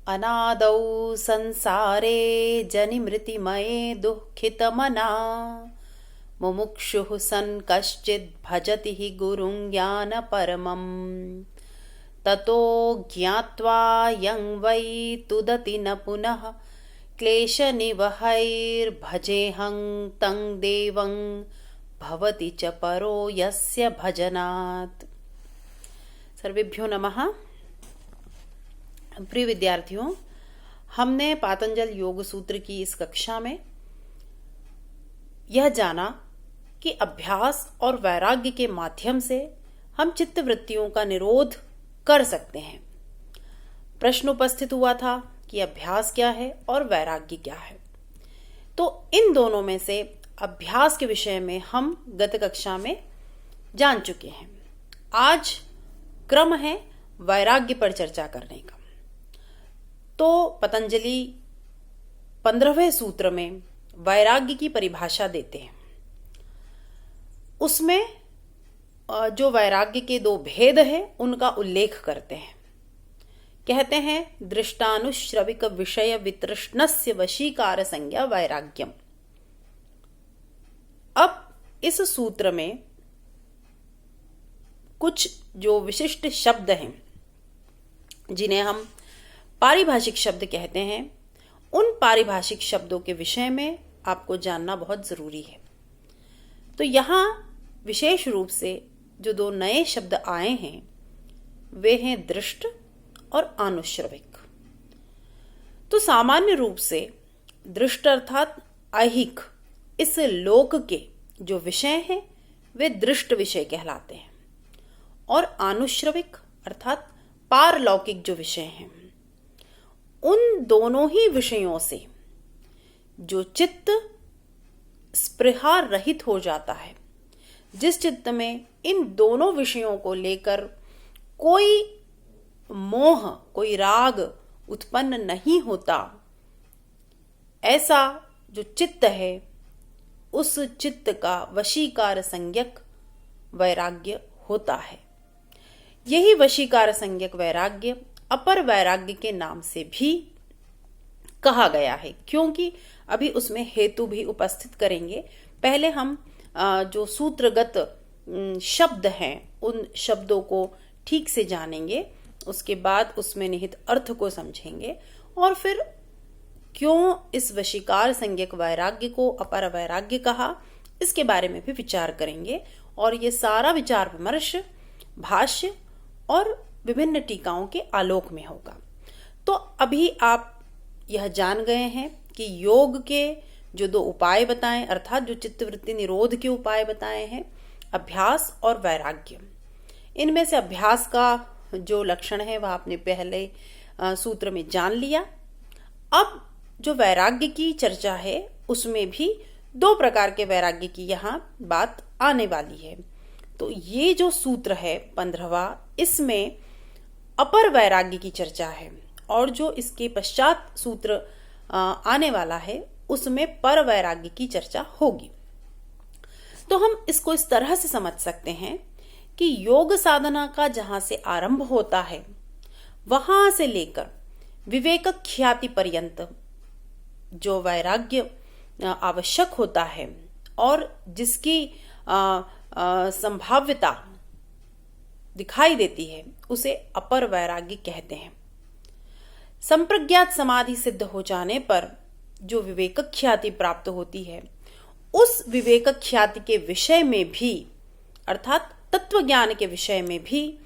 अनादौ संसारे जनिमृतिमये दुःखितमना मुमुक्षुः सन् कश्चिद् भजति हि गुरुं ज्ञानपरमम् ततो ज्ञात्वा यं वै तुदति न पुनः क्लेशनिवहैर्भजेऽहं तं देवं भवति च परो यस्य भजनात्। सर्वेभ्यो नमः। प्रिय विद्यार्थियों, हमने पातंजल योग सूत्र की इस कक्षा में यह जाना कि अभ्यास और वैराग्य के माध्यम से हम चित्तवृत्तियों का निरोध कर सकते हैं। प्रश्न उपस्थित हुआ था कि अभ्यास क्या है और वैराग्य क्या है। तो इन दोनों में से अभ्यास के विषय में हम गत कक्षा में जान चुके हैं। आज क्रम है वैराग्य पर चर्चा करने का। तो पतंजलि 15वें सूत्र में वैराग्य की परिभाषा देते हैं। उसमें जो वैराग्य के दो भेद हैं उनका उल्लेख करते हैं। कहते हैं दृष्टानुश्रविक विषय वितृष्णस्य वशीकार संज्ञा वैराग्यम। अब इस सूत्र में कुछ जो विशिष्ट शब्द हैं जिन्हें हम पारिभाषिक शब्द कहते हैं, उन पारिभाषिक शब्दों के विषय में आपको जानना बहुत जरूरी है। तो यहाँ विशेष रूप से जो दो नए शब्द आए हैं वे हैं दृष्ट और आनुश्रविक। तो सामान्य रूप से दृष्ट अर्थात ऐहिक इस लोक के जो विषय हैं वे दृष्ट विषय कहलाते हैं, और आनुश्रविक अर्थात पारलौकिक जो विषय हैं, उन दोनों ही विषयों से जो चित्त स्पृहा रहित हो जाता है, जिस चित्त में इन दोनों विषयों को लेकर कोई मोह, कोई राग उत्पन्न नहीं होता, ऐसा जो चित्त है उस चित्त का वशीकार संज्ञक वैराग्य होता है। यही वशीकार संज्ञक वैराग्य अपर वैराग्य के नाम से भी कहा गया है, क्योंकि अभी उसमें हेतु भी उपस्थित करेंगे। पहले हम जो सूत्रगत शब्द हैं उन शब्दों को ठीक से जानेंगे, उसके बाद उसमें निहित अर्थ को समझेंगे, और फिर क्यों इस वशीकार संज्ञक वैराग्य को अपर वैराग्य कहा इसके बारे में भी विचार करेंगे। और ये सारा विचार विमर्श भाष्य और विभिन्न टीकाओं के आलोक में होगा। तो अभी आप यह जान गए हैं कि योग के जो दो उपाय बताएं, अर्थात जो चित्तवृत्ति निरोध के उपाय बताए हैं, अभ्यास और वैराग्य। इनमें से अभ्यास का जो लक्षण है वह आपने पहले सूत्र में जान लिया। अब जो वैराग्य की चर्चा है उसमें भी दो प्रकार के वैराग्य की यहाँ बात आने वाली है। तो ये जो सूत्र है 15वां, इसमें अपर वैराग्य की चर्चा है, और जो इसके पश्चात सूत्र आने वाला है उसमें पर वैराग्य की चर्चा होगी। तो हम इसको इस तरह से समझ सकते हैं कि योग साधना का जहां से आरंभ होता है वहां से लेकर विवेक ख्याति पर्यंत जो वैराग्य आवश्यक होता है और जिसकी संभाव्यता दिखाई देती है उसे अपर वैराग्य कहते हैं। संप्रज्ञात समाधि सिद्ध हो जाने पर जो विवेक ख्याति प्राप्त होती है, उस विवेक ख्याति के विषय में भी अर्थात तत्व ज्ञान के विषय में भी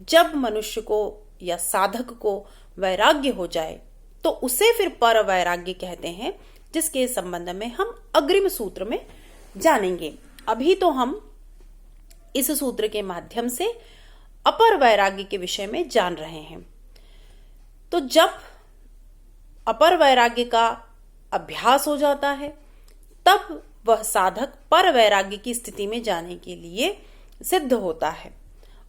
जब मनुष्य को या साधक को वैराग्य हो जाए तो उसे फिर पर वैराग्य कहते हैं, जिसके संबंध में हम अग्रिम सूत्र में जानेंगे। अभी तो हम इस सूत्र के माध्यम से अपर वैराग्य के विषय में जान रहे हैं। तो जब अपर वैराग्य का अभ्यास हो जाता है तब वह साधक पर वैराग्य की स्थिति में जाने के लिए सिद्ध होता है,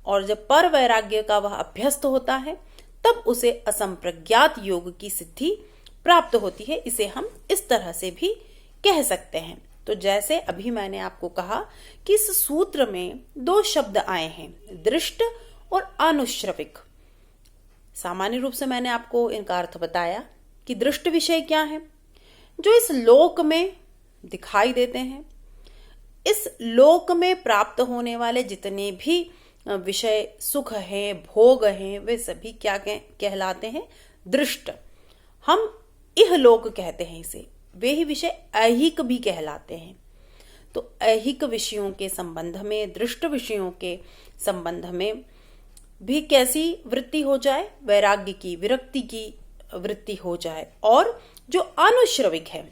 और जब पर वैराग्य का वह अभ्यस्त होता है तब उसे असंप्रज्ञात योग की सिद्धि प्राप्त होती है। इसे हम इस तरह से भी कह सकते हैं। तो जैसे अभी मैंने आपको कहा कि इस सूत्र में दो शब्द आए हैं, दृष्ट और आनुश्रविक। सामान्य रूप से मैंने आपको इनका अर्थ बताया कि दृष्ट विषय क्या है, जो इस लोक में दिखाई देते हैं। इस लोक में प्राप्त होने वाले जितने भी विषय, सुख हैं, भोग हैं, वे सभी क्या कहलाते हैं? दृष्ट। हम इहलोक कहते हैं इसे, वे ही विषय ऐहिक भी कहलाते हैं। तो ऐहिक विषयों के संबंध में, दृष्ट विषयों के संबंध में भी कैसी वृत्ति हो जाए? वैराग्य की, विरक्ति की वृत्ति हो जाए। और जो आनुश्रविक है,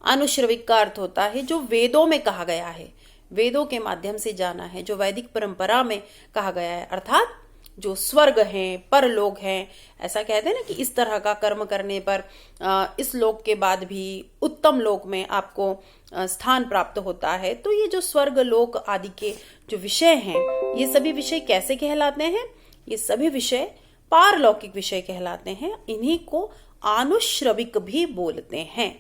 आनुश्रविक का अर्थ होता है जो वेदों में कहा गया है, वेदों के माध्यम से जाना है, जो वैदिक परंपरा में कहा गया है, अर्थात जो स्वर्ग हैं, परलोक हैं। ऐसा कहते हैं ना कि इस तरह का कर्म करने पर इस लोक के बाद भी उत्तम लोक में आपको स्थान प्राप्त होता है। तो ये जो स्वर्ग लोक आदि के जो विषय हैं, ये सभी विषय कैसे कहलाते हैं? ये सभी विषय पारलौकिक विषय कहलाते हैं। इन्हीं को आनुश्रविक भी बोलते हैं।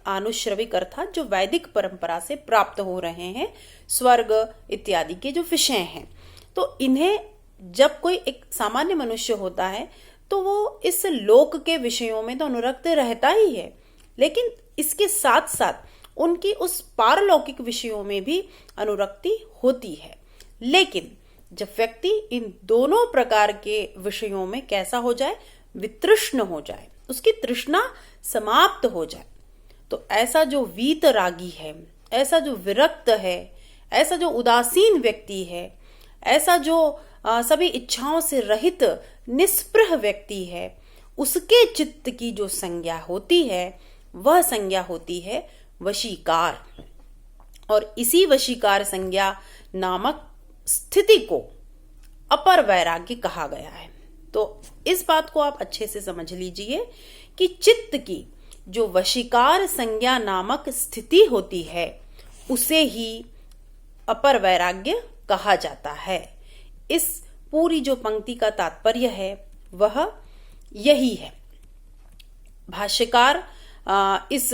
आनुश्रविक अर्थात जो वैदिक परंपरा से प्राप्त हो रहे हैं, स्वर्ग इत्यादि के जो विषय हैं। तो इन्हें जब कोई एक सामान्य मनुष्य होता है तो वो इस लोक के विषयों में तो अनुरक्त रहता ही है, लेकिन इसके साथ साथ उनकी उस पारलौकिक विषयों में भी अनुरक्ति होती है। लेकिन जब व्यक्ति इन दोनों प्रकार के विषयों में कैसा हो जाए? वितृष्ण हो जाए, उसकी तृष्णा समाप्त हो जाए, तो ऐसा जो वीतरागी है, ऐसा जो विरक्त है, ऐसा जो उदासीन व्यक्ति है, ऐसा जो सभी इच्छाओं से रहित निस्पृह व्यक्ति है, उसके चित्त की जो संज्ञा होती है वह संज्ञा होती है वशीकार। और इसी वशीकार संज्ञा नामक स्थिति को अपर वैराग्य कहा गया है। तो इस बात को आप अच्छे से समझ लीजिए कि चित्त की जो वशीकार संज्ञा नामक स्थिति होती है उसे ही अपर वैराग्य कहा जाता है। इस पूरी जो पंक्ति का तात्पर्य है वह यही है। भाष्यकार इस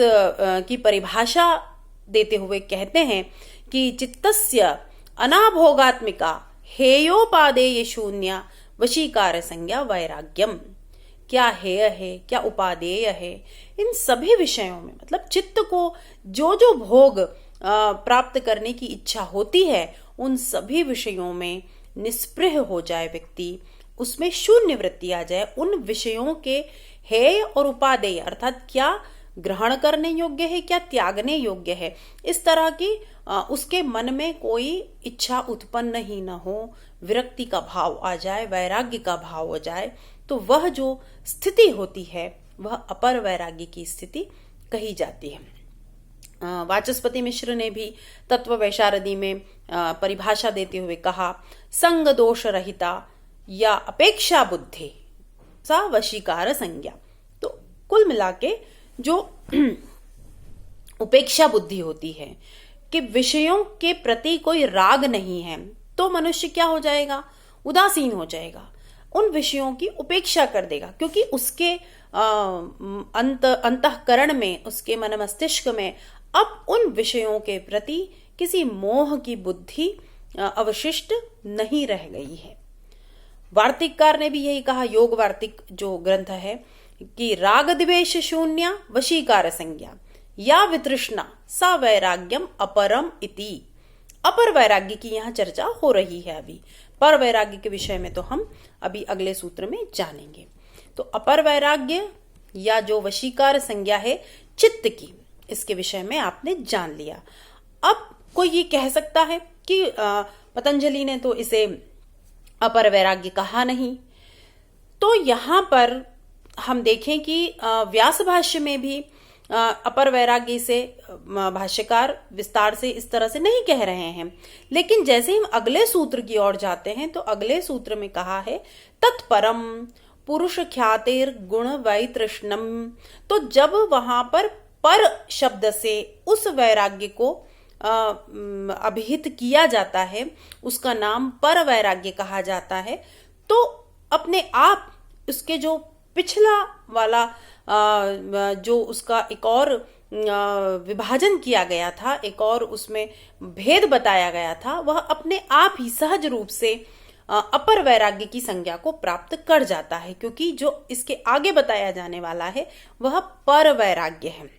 की परिभाषा देते हुए कहते हैं कि चित्तस्य अनाभोगात्मिका हेयोपादेय शून्य वशीकार संज्ञा वैराग्यम। क्या हेय है, क्या उपादेय है, इन सभी विषयों में, मतलब चित्त को जो जो भोग प्राप्त करने की इच्छा होती है उन सभी विषयों में निस्पृह हो जाए व्यक्ति, उसमें शून्य वृत्ति आ जाए। उन विषयों के हेय और उपादेय अर्थात क्या ग्रहण करने योग्य है, क्या त्यागने योग्य है, इस तरह की उसके मन में कोई इच्छा उत्पन्न ही न हो, विरक्ति का भाव आ जाए, वैराग्य का भाव हो जाए, तो वह जो स्थिति होती है वह अपर वैराग्य की स्थिति कही जाती है। वाचस्पति मिश्र ने भी तत्व वैशारदी में परिभाषा देते हुए कहा, संग दोष रहिता या अपेक्षा बुद्धि सा वशीकार संज्ञा। तो कुल मिलाके जो उपेक्षा बुद्धि होती है कि विषयों के प्रति कोई राग नहीं है, तो मनुष्य क्या हो जाएगा? उदासीन हो जाएगा, उन विषयों की उपेक्षा कर देगा, क्योंकि उसके अंतःकरण में, उसके मन मस्तिष्क में अब उन विषयों के प्रति किसी मोह की बुद्धि अवशिष्ट नहीं रह गई है। वार्तिककार ने भी यही कहा, योग वार्तिक जो ग्रंथ है, कि राग द्वेष शून्य वशीकार संज्ञा या वितृष्णा सा वैराग्यम अपरम इति। अपर वैराग्य की यहाँ चर्चा हो रही है अभी। पर वैराग्य के विषय में तो हम अभी अगले सूत्र में जानेंगे। तो अपर वैराग्य या जो वशीकार संज्ञा है चित्त की, इसके विषय में आपने जान लिया। अब कोई ये कह सकता है कि पतंजलि ने तो इसे अपर वैराग्य कहा नहीं। तो यहाँ पर हम देखें कि व्यास भाष्य में भी अपर वैराग्य से भाष्यकार विस्तार से इस तरह से नहीं कह रहे हैं, लेकिन जैसे हम अगले सूत्र की ओर जाते हैं तो अगले सूत्र में कहा है तत्परम पुरुष ख्यातिर गुण वैतृष्णम। तो जब वहां पर शब्द से उस वैराग्य को अभिहित किया जाता है, उसका नाम पर वैराग्य कहा जाता है, तो अपने आप उसके जो पिछला वाला जो उसका एक और विभाजन किया गया था, एक और उसमें भेद बताया गया था, वह अपने आप ही सहज रूप से अपर वैराग्य की संज्ञा को प्राप्त कर जाता है, क्योंकि जो इसके आगे बताया जाने वाला है वह पर वैराग्य है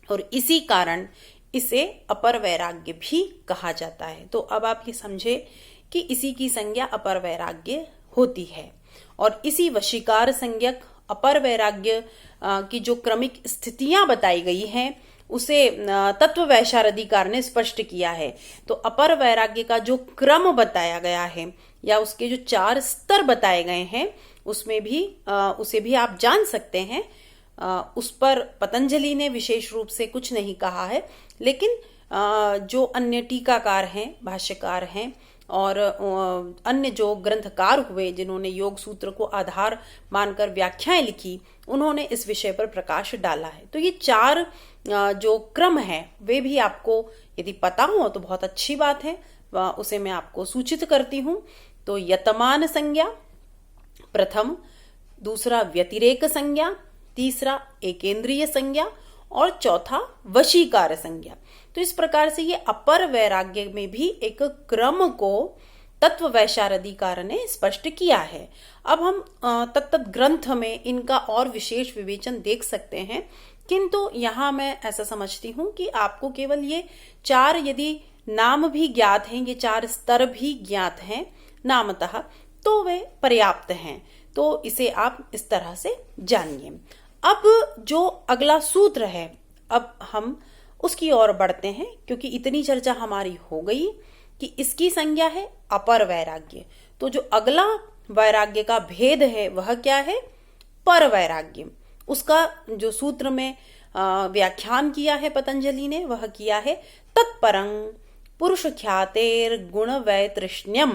और इसी कारण इसे अपर वैराग्य भी कहा जाता है। तो अब आप ये समझे कि इसी की संज्ञा अपर वैराग्य होती है और इसी वशीकार संज्ञक अपर वैराग्य की जो क्रमिक स्थितियां बताई गई हैं उसे तत्व वैशारदीकार ने स्पष्ट किया है। तो अपर वैराग्य का जो क्रम बताया गया है या उसके जो 4 स्तर बताए गए हैं उसमें भी उसे भी आप जान सकते हैं। उस पर पतंजलि ने विशेष रूप से कुछ नहीं कहा है, लेकिन जो अन्य टीकाकार हैं, भाष्यकार हैं और अन्य जो ग्रंथकार हुए जिन्होंने योग सूत्र को आधार मानकर व्याख्याएं लिखी, उन्होंने इस विषय पर प्रकाश डाला है। तो ये 4 जो क्रम है वे भी आपको यदि पता हो तो बहुत अच्छी बात है, उसे मैं आपको सूचित करती हूं। तो यतमान संज्ञा प्रथम, दूसरा व्यतिरेक संज्ञा, तीसरा एकेंद्रीय संज्ञा और चौथा वशीकार संज्ञा। तो इस प्रकार से ये अपर वैराग्य में भी एक क्रम को तत्व वैशारदीकार ने स्पष्ट किया है। अब हम तत्त ग्रंथ में इनका और विशेष विवेचन देख सकते हैं, किंतु यहाँ मैं ऐसा समझती हूँ कि आपको केवल ये 4 यदि नाम भी ज्ञात हैं, ये 4 स्तर भी ज्ञात हैं नामतः, तो वे पर्याप्त हैं। तो इसे आप इस तरह से जानिए। अब जो अगला सूत्र है, अब हम उसकी ओर बढ़ते हैं, क्योंकि इतनी चर्चा हमारी हो गई कि इसकी संज्ञा है अपर वैराग्य। तो जो अगला वैराग्य का भेद है वह क्या है? पर वैराग्य। उसका जो सूत्र में व्याख्यान किया है पतंजलि ने वह किया है तत्परं पुरुष ख्यातेर गुण वैतृष्ण्यम।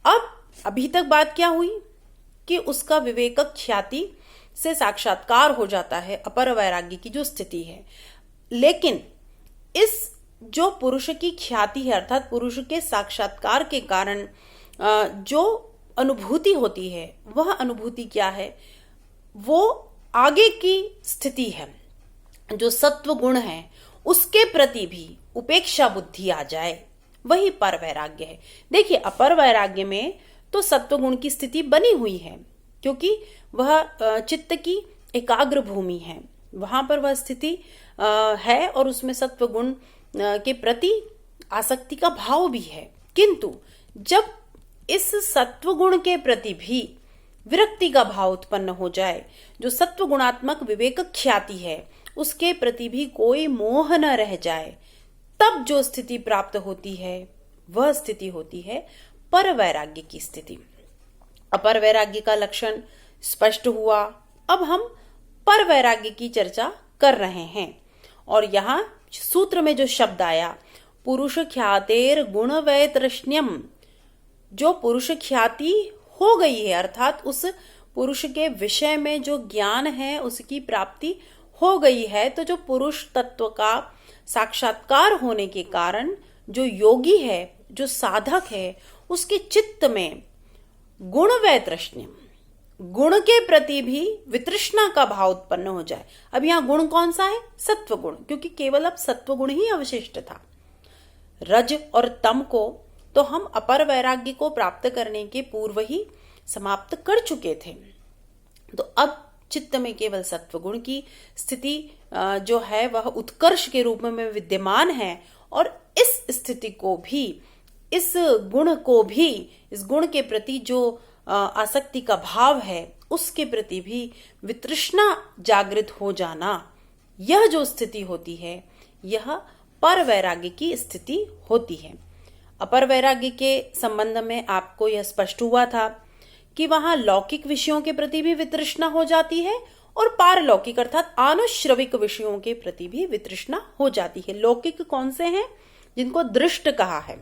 अब अभी तक बात क्या हुई कि उसका विवेक ख्याति से साक्षात्कार हो जाता है, अपर वैराग्य की जो स्थिति है। लेकिन इस जो पुरुष की ख्याति है अर्थात पुरुष के साक्षात्कार के कारण जो अनुभूति होती है वह अनुभूति क्या है? वो आगे की स्थिति है, जो सत्व गुण है उसके प्रति भी उपेक्षा बुद्धि आ जाए, वही पर वैराग्य है। देखिए अपर वैराग्य में तो सत्व गुण की स्थिति बनी हुई है, क्योंकि वह चित्त की एकाग्र भूमि है, वहां पर वह स्थिति है और उसमें सत्व गुण के प्रति आसक्ति का भाव भी है। किंतु जब इस सत्व गुण के प्रति भी विरक्ति का भाव उत्पन्न हो जाए, जो सत्व गुणात्मक विवेक ख्याति है उसके प्रति भी कोई मोह न रह जाए, तब जो स्थिति प्राप्त होती है वह स्थिति होती है पर वैराग्य की स्थिति। अपर वैराग्य का लक्षण स्पष्ट हुआ। अब हम पर वैराग्य की चर्चा कर रहे हैं और यहाँ सूत्र में जो शब्द आया पुरुष ख्यातेर गुण वैतृष्ण्यम, जो पुरुष ख्याति हो गई है अर्थात उस पुरुष के विषय में जो ज्ञान है उसकी प्राप्ति हो गई है, तो जो पुरुष तत्व का साक्षात्कार होने के कारण जो योगी है, जो साधक है, उसके चित्त में गुण वैतृष्ण्यम, गुण के प्रति भी वितृष्णा का भाव उत्पन्न हो जाए। अब यहाँ गुण कौन सा है? सत्व गुण, क्योंकि केवल अब सत्व गुण ही अवशिष्ट था। रज और तम को तो हम अपर वैराग्य को प्राप्त करने के पूर्व ही समाप्त कर चुके थे। तो अब चित्त में केवल सत्व गुण की स्थिति जो है वह उत्कर्ष के रूप में विद्यमान है और इस स्थिति को भी, इस गुण को भी, इस गुण के प्रति जो आसक्ति का भाव है उसके प्रति भी वितृष्णा जागृत हो जाना, यह जो स्थिति होती है यह पर वैराग्य की स्थिति होती है। अपर वैराग्य के संबंध में आपको यह स्पष्ट हुआ था कि वहां लौकिक विषयों के प्रति भी वितृष्णा हो जाती है और पारलौकिक अर्थात आनुश्रविक विषयों के प्रति भी वितृष्णा हो जाती है। लौकिक कौन से हैं? जिनको दृष्ट कहा है,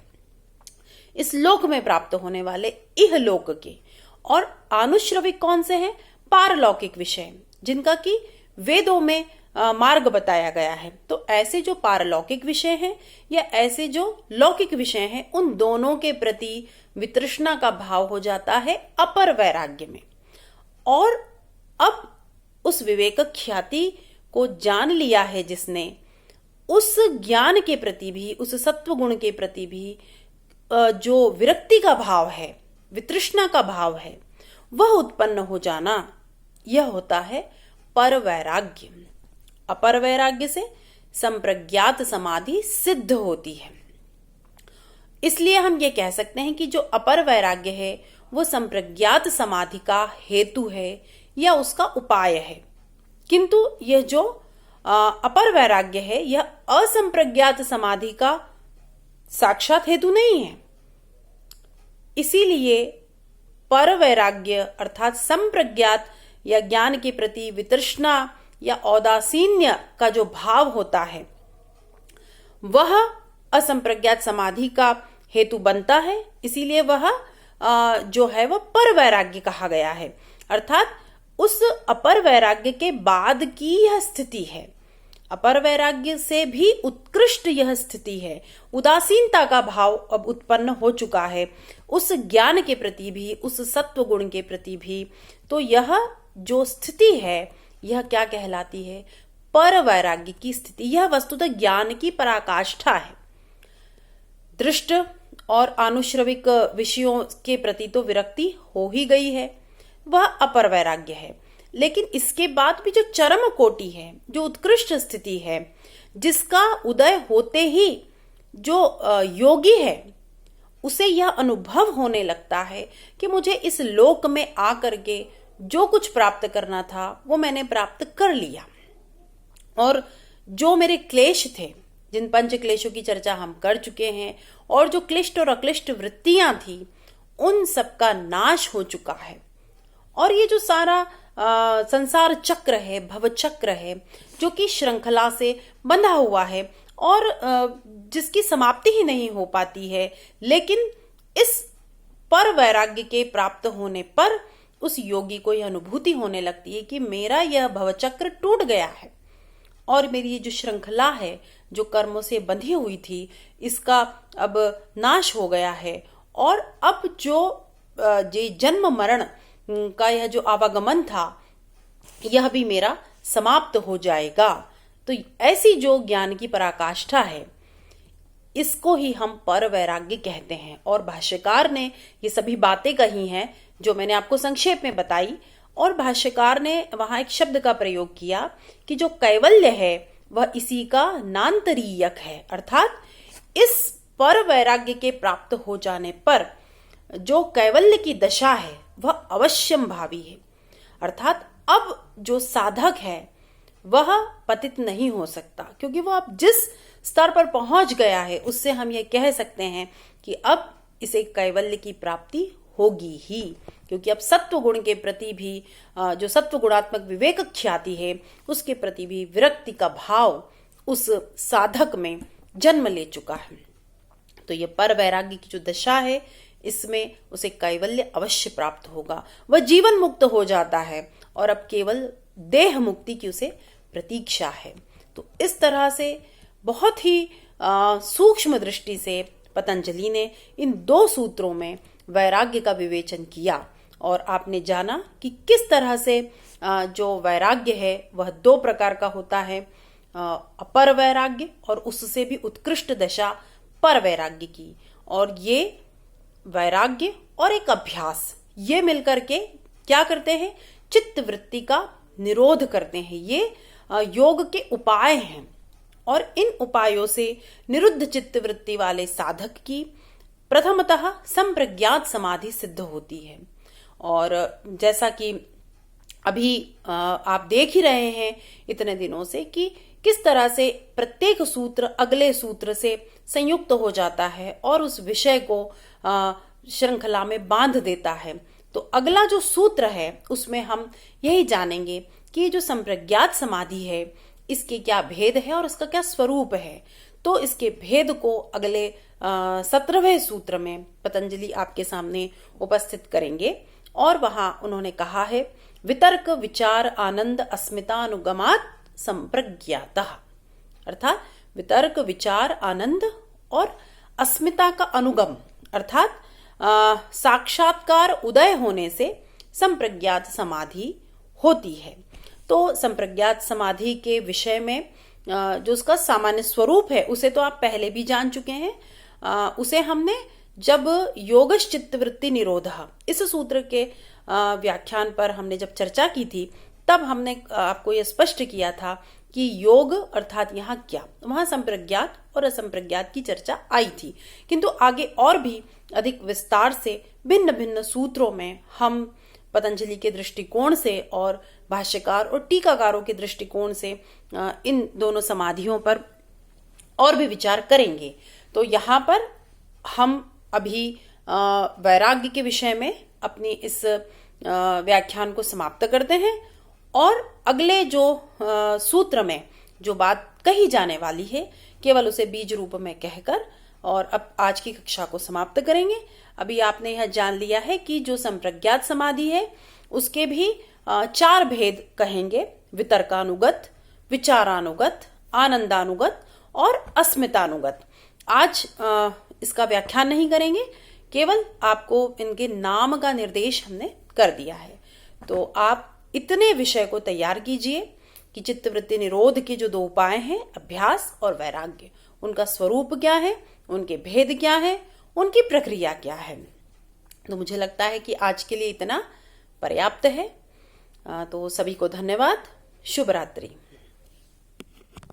इस लोक में प्राप्त होने वाले इह लोक के। और आनुश्रविक कौन से हैं? पारलौकिक विषय, जिनका कि वेदों में मार्ग बताया गया है। तो ऐसे जो पारलौकिक विषय हैं या ऐसे जो लौकिक विषय हैं, उन दोनों के प्रति वितृष्णा का भाव हो जाता है अपर वैराग्य में। और अब उस विवेक ख्याति को जान लिया है जिसने, उस ज्ञान के प्रति भी, उस सत्व गुण के प्रति भी जो विरक्ति का भाव है, वितृष्णा का भाव है, वह उत्पन्न हो जाना, यह होता है पर वैराग्य। अपर वैराग्य से संप्रज्ञात समाधि सिद्ध होती है। इसलिए हम ये कह सकते हैं कि जो अपर वैराग्य है वो संप्रज्ञात समाधि का हेतु है या उसका उपाय है, किंतु यह जो अपर वैराग्य है यह असंप्रज्ञात समाधि का साक्षात हेतु नहीं है। इसीलिए पर वैराग्य अर्थात संप्रज्ञात या ज्ञान के प्रति वितृष्णा या औदासीन्य का जो भाव होता है वह असंप्रज्ञात समाधि का हेतु बनता है। इसीलिए वह जो है वह पर वैराग्य कहा गया है, अर्थात उस अपर वैराग्य के बाद की यह स्थिति है। अपर वैराग्य से भी उत्कृष्ट यह स्थिति है। उदासीनता का भाव अब उत्पन्न हो चुका है उस ज्ञान के प्रति भी, उस सत्व गुण के प्रति भी। तो यह जो स्थिति है यह क्या कहलाती है? पर वैराग्य की स्थिति। यह वस्तुतः ज्ञान की पराकाष्ठा है। दृष्ट और आनुश्रविक विषयों के प्रति तो विरक्ति हो ही गई है, वह अपर वैराग्य है। लेकिन इसके बाद भी जो चरम कोटि है, जो उत्कृष्ट स्थिति है, जिसका उदय होते ही जो योगी है उसे यह अनुभव होने लगता है कि मुझे इस लोक में आकर के जो कुछ प्राप्त करना था वो मैंने प्राप्त कर लिया, और जो मेरे क्लेश थे, जिन पंच क्लेशों की चर्चा हम कर चुके हैं, और जो क्लिष्ट और अक्लिष्ट वृत्तियां थी उन सबका नाश हो चुका है। और ये जो सारा संसार चक्र है, भव चक्र है, जो कि श्रृंखला से बंधा हुआ है और जिसकी समाप्ति ही नहीं हो पाती है, लेकिन इस पर वैराग्य के प्राप्त होने पर उस योगी को यह अनुभूति होने लगती है कि मेरा यह भवचक्र टूट गया है और मेरी ये जो श्रृंखला है, जो कर्मों से बंधी हुई थी, इसका अब नाश हो गया है। और अब जो जन्म मरण का यह जो आवागमन था यह भी मेरा समाप्त हो जाएगा। तो ऐसी जो ज्ञान की पराकाष्ठा है इसको ही हम पर वैराग्य कहते हैं। और भाष्यकार ने ये सभी बातें कही हैं जो मैंने आपको संक्षेप में बताई, और भाष्यकार ने वहां एक शब्द का प्रयोग किया कि जो कैवल्य है वह इसी का नान्तरीयक है, अर्थात इस पर वैराग्य के प्राप्त हो जाने पर जो कैवल्य की दशा है वह अवश्यम भावी है, अर्थात अब जो साधक है वह पतित नहीं हो सकता, क्योंकि वह अब जिस स्तर पर पहुंच गया है उससे हम ये कह सकते हैं कि अब इसे कैवल्य की प्राप्ति होगी ही, क्योंकि अब सत्व गुण के प्रति भी जो सत्व गुणात्मक विवेक ख्याति है उसके प्रति भी विरक्ति का भाव उस साधक में जन्म ले चुका है। तो ये पर वैराग्य की जो दशा है इसमें उसे कैवल्य अवश्य प्राप्त होगा, वह जीवन मुक्त हो जाता है और अब केवल देह मुक्ति की उसे प्रतीक्षा है। तो इस तरह से बहुत ही सूक्ष्म दृष्टि से पतंजलि ने इन दो सूत्रों में वैराग्य का विवेचन किया, और आपने जाना कि किस तरह से जो वैराग्य है वह दो प्रकार का होता है, अपर वैराग्य और उससे भी उत्कृष्ट दशा पर वैराग्य की। और ये वैराग्य और एक अभ्यास ये मिलकर के क्या करते हैं? चित्त वृत्ति का निरोध करते हैं। ये योग के उपाय हैं, और इन उपायों से निरुद्ध चित्त वृत्ति वाले साधक की प्रथमतः संप्रज्ञात समाधि सिद्ध होती है। और जैसा कि अभी आप देख ही रहे हैं इतने दिनों से कि किस तरह से प्रत्येक सूत्र अगले सूत्र से संयुक्त हो जाता है और उस विषय को श्रृंखला में बांध देता है। तो अगला जो सूत्र है उसमें हम यही जानेंगे कि ये जो संप्रज्ञात समाधि है इसके क्या भेद है और इसका क्या स्वरूप है। तो इसके भेद को अगले 17वें सूत्र में पतंजलि आपके सामने उपस्थित करेंगे, और वहां उन्होंने कहा है वितर्क विचार आनंद अस्मितानुगमात संप्रज्ञातः, अर्थात वितर्क विचार आनंद और अस्मिता का अनुगम, अर्थात साक्षात्कार उदय होने से संप्रज्ञात समाधि होती है। तो संप्रज्ञात समाधि के विषय में जो उसका सामान्य स्वरूप है उसे तो आप पहले भी जान चुके हैं। उसे हमने जब योगश चित्तवृत्ति निरोधः इस सूत्र के व्याख्यान पर हमने जब चर्चा की थी, तब हमने आपको यह स्पष्ट किया था कि योग अर्थात यहाँ क्या, वहां संप्रज्ञात और असंप्रज्ञात की चर्चा आई थी, किंतु आगे और भी अधिक विस्तार से भिन्न भिन्न सूत्रों में हम पतंजलि के दृष्टिकोण से और भाष्यकार और टीकाकारों के दृष्टिकोण से इन दोनों समाधियों पर और भी विचार करेंगे। तो यहाँ पर हम अभी वैराग्य के विषय में अपनी इस व्याख्यान को समाप्त करते हैं और अगले जो सूत्र में जो बात कही जाने वाली है केवल उसे बीज रूप में कहकर और अब आज की कक्षा को समाप्त करेंगे। अभी आपने यह जान लिया है कि जो संप्रज्ञात समाधि है उसके भी 4 भेद कहेंगे, वितर्कानुगत, विचारानुगत, आनंदानुगत और अस्मितानुगत। आज इसका व्याख्यान नहीं करेंगे, केवल आपको इनके नाम का निर्देश हमने कर दिया है। तो आप इतने विषय को तैयार कीजिए कि चित्तवृत्ति निरोध के जो 2 उपाय हैं, अभ्यास और वैराग्य, उनका स्वरूप क्या है, उनके भेद क्या है, उनकी प्रक्रिया क्या है। तो मुझे लगता है कि आज के लिए इतना पर्याप्त है। तो सभी को धन्यवाद। शुभ रात्रि।